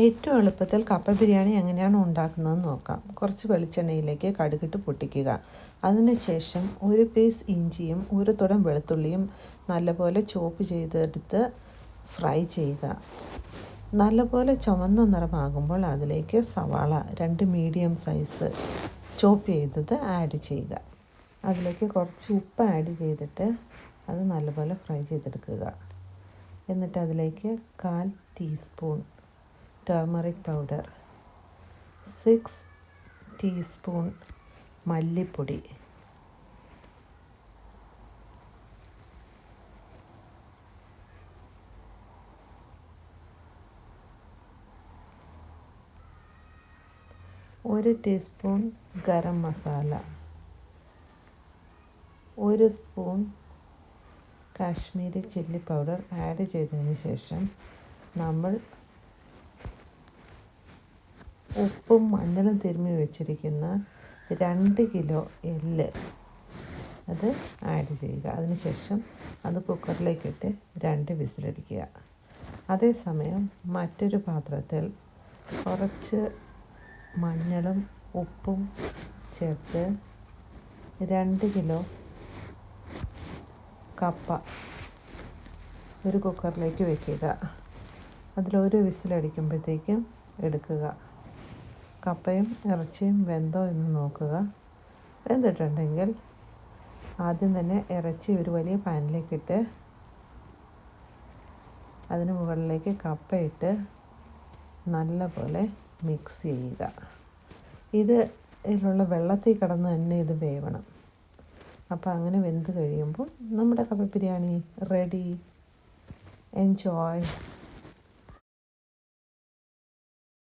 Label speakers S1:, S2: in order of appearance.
S1: ഏറ്റവും എളുപ്പത്തിൽ കപ്പ ബിരിയാണി എങ്ങനെയാണ് ഉണ്ടാക്കുന്നതെന്ന് നോക്കാം. കുറച്ച് വെളിച്ചെണ്ണയിലേക്ക് കടുകിട്ട് പൊട്ടിക്കുക. അതിനുശേഷം ഒരു പീസ് ഇഞ്ചിയും ഒരു തുടം വെളുത്തുള്ളിയും നല്ലപോലെ ചോപ്പ് ചെയ്തെടുത്ത് ഫ്രൈ ചെയ്യുക. നല്ലപോലെ ചുവന്ന നിറമാകുമ്പോൾ അതിലേക്ക് സവാള 2 മീഡിയം സൈസ് ചോപ്പ് ചെയ്തത് ആഡ് ചെയ്യുക. അതിലേക്ക് കുറച്ച് ഉപ്പ് ആഡ് ചെയ്തിട്ട് അത് നല്ലപോലെ ഫ്രൈ ചെയ്തെടുക്കുക. എന്നിട്ട് അതിലേക്ക് 1/4 ടീസ്പൂൺ ടർമറിക് പൗഡർ, 6 ടീസ്പൂൺ മല്ലിപ്പൊടി, 1 teaspoon garam masala, 1 spoon Kashmiri chilli powder add ചെയ്തതിന് ശേഷം നമ്മൾ ഉപ്പും മഞ്ഞളും തിരുമ്മി വെച്ചിരിക്കുന്ന 2 കിലോ എല്ല് അത് ആഡ് ചെയ്യുക. അതിനുശേഷം അത് കുക്കറിലേക്കിട്ട് 2 വിസിലടിക്കുക. അതേസമയം മറ്റൊരു പാത്രത്തിൽ കുറച്ച് മഞ്ഞളും ഉപ്പും ചേർത്ത് 2 കിലോ കപ്പ ഒരു കുക്കറിലേക്ക് വയ്ക്കുക. അതിലൊരു വിസിലടിക്കുമ്പോഴത്തേക്കും എടുക്കുക. കപ്പയും ഇറച്ചിയും വെന്തോ എന്ന് നോക്കുക. വെന്തിട്ടുണ്ടെങ്കിൽ ആദ്യം തന്നെ ഇറച്ചി ഒരു വലിയ പാനിലേക്കിട്ട് അതിന് മുകളിലേക്ക് കപ്പയിട്ട് നല്ലപോലെ മിക്സ് ചെയ്യുക. ഇതിലുള്ള വെള്ളത്തിൽ കിടന്ന് തന്നെ ഇത് വേവണം. അപ്പോൾ അങ്ങനെ വെന്ത് കഴിയുമ്പോൾ നമ്മുടെ കപ്പ ബിരിയാണി റെഡി. എൻജോയ്.